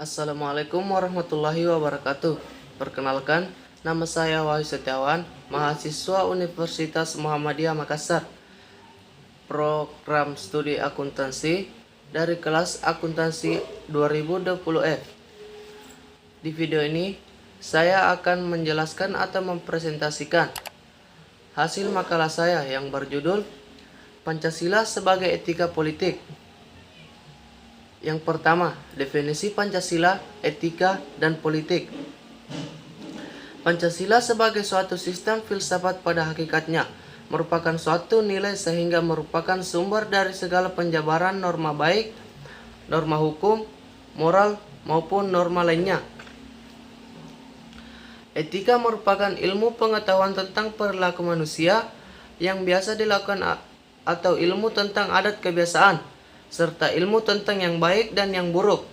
Assalamualaikum warahmatullahi wabarakatuh. Perkenalkan, nama saya Wahyu Setiawan, mahasiswa Universitas Muhammadiyah Makassar. Program studi akuntansi dari kelas akuntansi 2020F. Di video ini, saya akan menjelaskan atau mempresentasikan hasil makalah saya yang berjudul Pancasila sebagai Etika Politik. Yang pertama, definisi Pancasila, etika, dan politik. Pancasila sebagai suatu sistem filsafat pada hakikatnya merupakan suatu nilai sehingga merupakan sumber dari segala penjabaran norma baik, norma hukum, moral, maupun norma lainnya. Etika merupakan ilmu pengetahuan tentang perilaku manusia yang biasa dilakukan atau ilmu tentang adat kebiasaan, serta ilmu tentang yang baik dan yang buruk.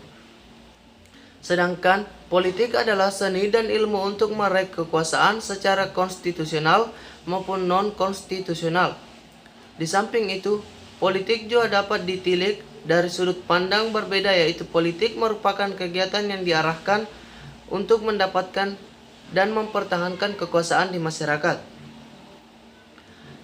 Sedangkan politik adalah seni dan ilmu untuk meraih kekuasaan secara konstitusional maupun non-konstitusional. Di samping itu, politik juga dapat ditilik dari sudut pandang berbeda, yaitu politik merupakan kegiatan yang diarahkan untuk mendapatkan dan mempertahankan kekuasaan di masyarakat.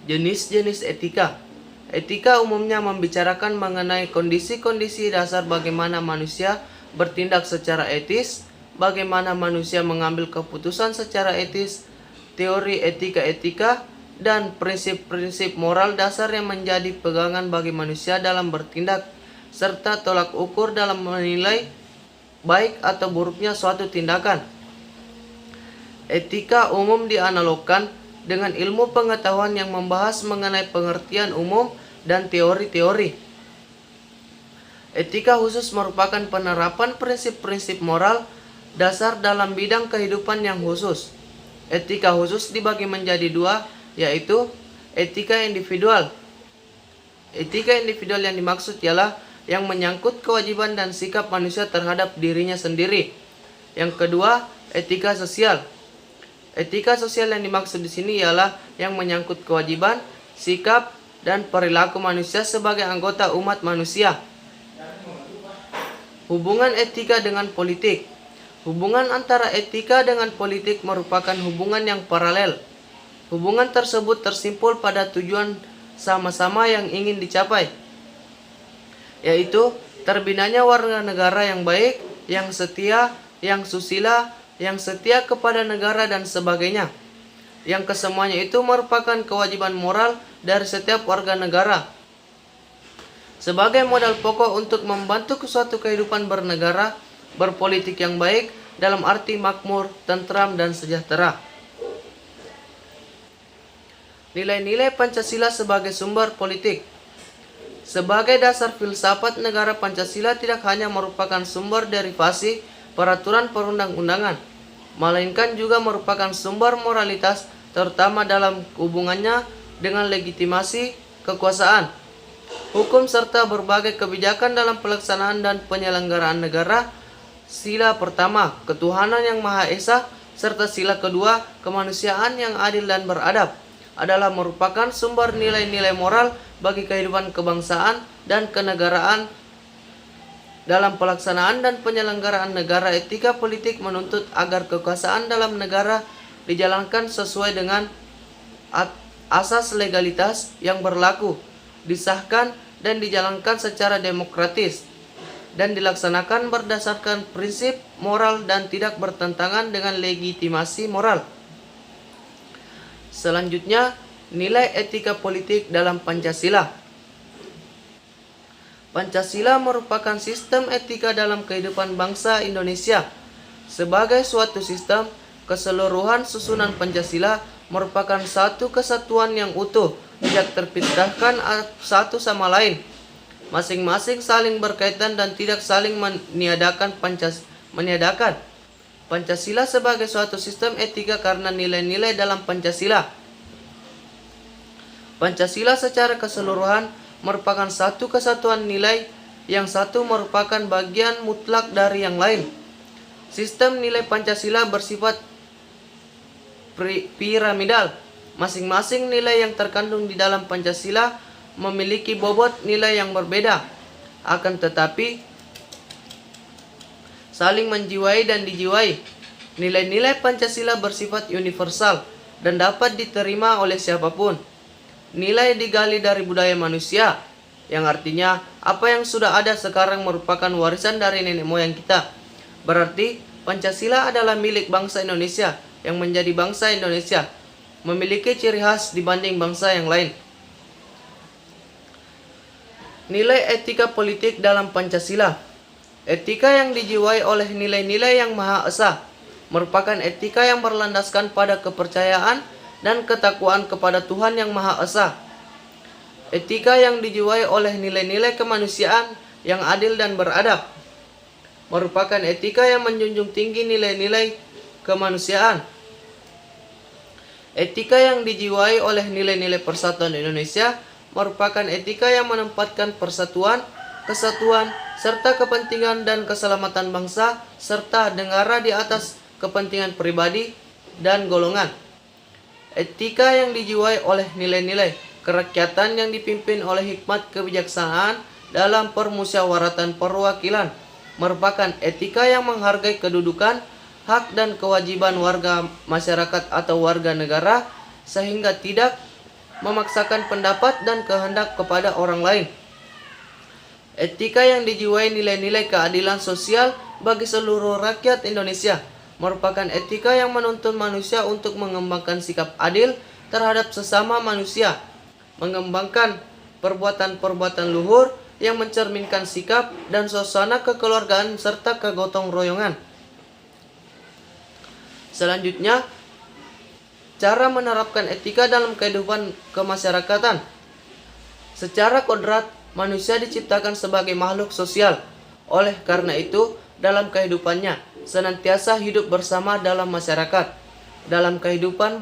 Jenis-jenis etika. Etika umumnya membicarakan mengenai kondisi-kondisi dasar bagaimana manusia bertindak secara etis, bagaimana manusia mengambil keputusan secara etis, teori etika-etika, dan prinsip-prinsip moral dasar yang menjadi pegangan bagi manusia dalam bertindak, serta tolak ukur dalam menilai baik atau buruknya suatu tindakan. Etika umum dianalogkan dengan ilmu pengetahuan yang membahas mengenai pengertian umum dan teori-teori. Etika khusus merupakan penerapan prinsip-prinsip moral dasar dalam bidang kehidupan yang khusus. Etika khusus dibagi menjadi dua, yaitu etika individual. Etika individual yang dimaksud ialah yang menyangkut kewajiban dan sikap manusia terhadap dirinya sendiri. Yang kedua, etika sosial. Etika sosial yang dimaksud di sini ialah yang menyangkut kewajiban, sikap, dan perilaku manusia sebagai anggota umat manusia. Hubungan etika dengan politik. Hubungan antara etika dengan politik merupakan hubungan yang paralel. Hubungan tersebut tersimpul pada tujuan sama-sama yang ingin dicapai, yaitu terbinanya warga negara yang baik, yang setia, yang susila, yang setia kepada negara, dan sebagainya. Yang kesemuanya itu merupakan kewajiban moral dari setiap warga negara sebagai modal pokok untuk membantu suatu kehidupan bernegara, berpolitik yang baik dalam arti makmur, tentram, dan sejahtera. Nilai-nilai Pancasila sebagai sumber politik. Sebagai dasar filsafat negara, Pancasila tidak hanya merupakan sumber derivasi peraturan perundang-undangan, melainkan juga merupakan sumber moralitas, terutama dalam hubungannya dengan legitimasi kekuasaan, hukum, serta berbagai kebijakan dalam pelaksanaan dan penyelenggaraan negara. Sila pertama, ketuhanan yang Maha Esa, serta sila kedua, kemanusiaan yang adil dan beradab, adalah merupakan sumber nilai-nilai moral bagi kehidupan kebangsaan dan kenegaraan. Dalam pelaksanaan dan penyelenggaraan negara, etika politik menuntut agar kekuasaan dalam negara dijalankan sesuai dengan asas legalitas yang berlaku, disahkan dan dijalankan secara demokratis, dan dilaksanakan berdasarkan prinsip moral dan tidak bertentangan dengan legitimasi moral. Selanjutnya, nilai etika politik dalam Pancasila. Pancasila merupakan sistem etika dalam kehidupan bangsa Indonesia. Sebagai suatu sistem, keseluruhan susunan Pancasila merupakan satu kesatuan yang utuh, tidak terpisahkan satu sama lain. Masing-masing saling berkaitan dan tidak saling meniadakan Pancasila sebagai suatu sistem etika karena nilai-nilai dalam Pancasila. Pancasila secara keseluruhan merupakan satu kesatuan nilai, yang satu merupakan bagian mutlak dari yang lain. Sistem nilai Pancasila bersifat piramidal. Masing-masing nilai yang terkandung di dalam Pancasila memiliki bobot nilai yang berbeda. Akan tetapi, saling menjiwai dan dijiwai. Nilai-nilai Pancasila bersifat universal dan dapat diterima oleh siapapun. Nilai digali dari budaya manusia, yang artinya apa yang sudah ada sekarang merupakan warisan dari nenek moyang kita. Berarti Pancasila adalah milik bangsa Indonesia yang menjadi bangsa Indonesia, memiliki ciri khas dibanding bangsa yang lain. Nilai etika politik dalam Pancasila. Etika yang dijiwai oleh nilai-nilai yang Maha Esa merupakan etika yang berlandaskan pada kepercayaan dan ketakwaan kepada Tuhan yang Maha Esa. Etika yang dijiwai oleh nilai-nilai kemanusiaan yang adil dan beradab merupakan etika yang menjunjung tinggi nilai-nilai kemanusiaan. Etika yang dijiwai oleh nilai-nilai persatuan Indonesia merupakan etika yang menempatkan persatuan, kesatuan, serta kepentingan dan keselamatan bangsa serta negara di atas kepentingan pribadi dan golongan. Etika yang dijiwai oleh nilai-nilai kerakyatan yang dipimpin oleh hikmat kebijaksanaan dalam permusyawaratan perwakilan merupakan etika yang menghargai kedudukan, hak dan kewajiban warga masyarakat atau warga negara sehingga tidak memaksakan pendapat dan kehendak kepada orang lain. Etika yang dijiwai nilai-nilai keadilan sosial bagi seluruh rakyat Indonesia merupakan etika yang menuntun manusia untuk mengembangkan sikap adil terhadap sesama manusia, mengembangkan perbuatan-perbuatan luhur yang mencerminkan sikap dan suasana kekeluargaan serta kegotong royongan. Selanjutnya, cara menerapkan etika dalam kehidupan kemasyarakatan. Secara kodrat, manusia diciptakan sebagai makhluk sosial. Oleh karena itu, dalam kehidupannya, senantiasa hidup bersama dalam masyarakat. Dalam kehidupan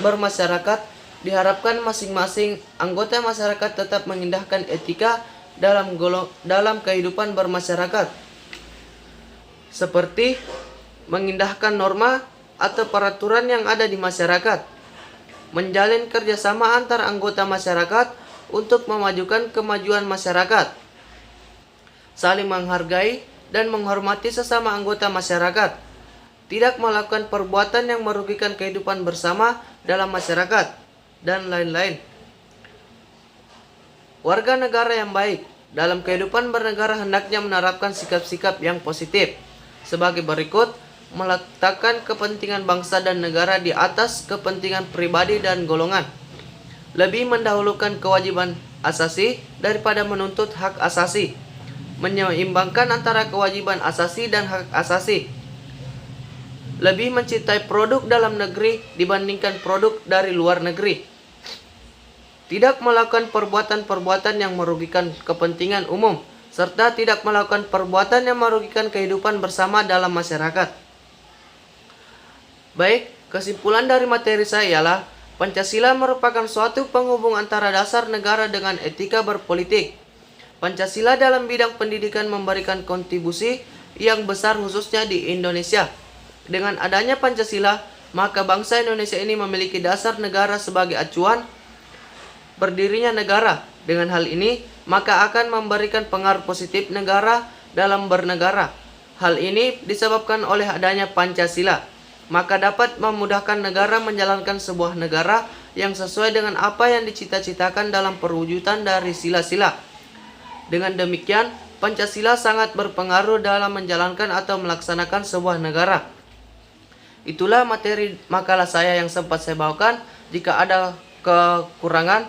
bermasyarakat, diharapkan masing-masing anggota masyarakat tetap mengindahkan etika dalam kehidupan bermasyarakat, seperti mengindahkan norma atau peraturan yang ada di masyarakat, menjalin kerjasama antar anggota masyarakat untuk memajukan kemajuan masyarakat, saling menghargai dan menghormati sesama anggota masyarakat, tidak melakukan perbuatan yang merugikan kehidupan bersama dalam masyarakat, dan lain-lain. Warga negara yang baik dalam kehidupan bernegara hendaknya menerapkan sikap-sikap yang positif sebagai berikut: meletakkan kepentingan bangsa dan negara di atas kepentingan pribadi dan golongan, lebih mendahulukan kewajiban asasi daripada menuntut hak asasi, menyeimbangkan antara kewajiban asasi dan hak asasi, lebih mencintai produk dalam negeri dibandingkan produk dari luar negeri, tidak melakukan perbuatan-perbuatan yang merugikan kepentingan umum, serta tidak melakukan perbuatan yang merugikan kehidupan bersama dalam masyarakat. Baik, kesimpulan dari materi saya ialah Pancasila merupakan suatu penghubung antara dasar negara dengan etika berpolitik. Pancasila dalam bidang pendidikan memberikan kontribusi yang besar khususnya di Indonesia. Dengan adanya Pancasila, maka bangsa Indonesia ini memiliki dasar negara sebagai acuan berdirinya negara. Dengan hal ini, maka akan memberikan pengaruh positif negara dalam bernegara. Hal ini disebabkan oleh adanya Pancasila, maka dapat memudahkan negara menjalankan sebuah negara yang sesuai dengan apa yang dicita-citakan dalam perwujudan dari sila-sila. Dengan demikian, Pancasila sangat berpengaruh dalam menjalankan atau melaksanakan sebuah negara. Itulah materi makalah saya yang sempat saya bawakan. Jika ada kekurangan,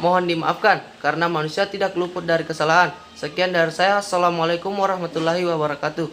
mohon dimaafkan karena manusia tidak luput dari kesalahan. Sekian dari saya. Assalamualaikum warahmatullahi wabarakatuh.